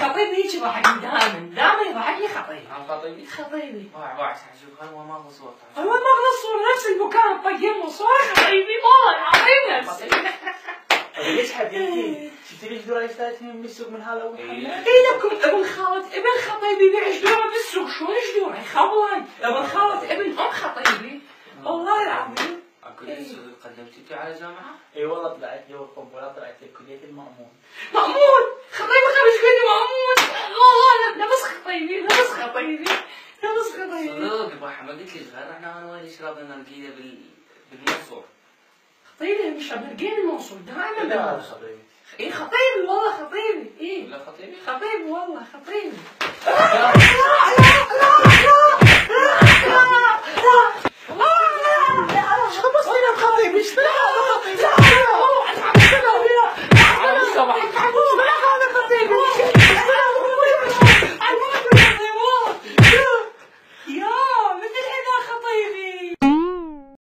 خطيبي هيك يضحكني دائما يضحكني خطيبي. خطيبي؟ خطيبي. واعي شوف هو ما هو صوت. هو ما هو الصورة نفس المكان طق صورة خطيبي والله العظيم نفسي. ليش حبيبتي؟ شفتي ليش دور اشتريتهم بالسوق من هذا اول محل؟ اي لكم ابن خطيبي يبيع جدوره بالسوق، شلون جدوره؟ يخبلن، ابن خالة ابن ام خطيبي، والله العظيم. قدمتي على جامعة؟ اي والله طلعت جو القنبله، طلعت لكلية المأمون. مأمون؟ خطيبي خرج كلية مأمون، والله نفس خطيبي. صدق بحا ما قلت لك غير احنا انا ويلي شربنا نرقيده بالمنصور. خطيبي نشرب نرقيده بالمنصور دائما. لا خطيبي. اي خطيبي والله خطيبي. اي لا خطيبي؟ خطيبي والله خطيبي. لا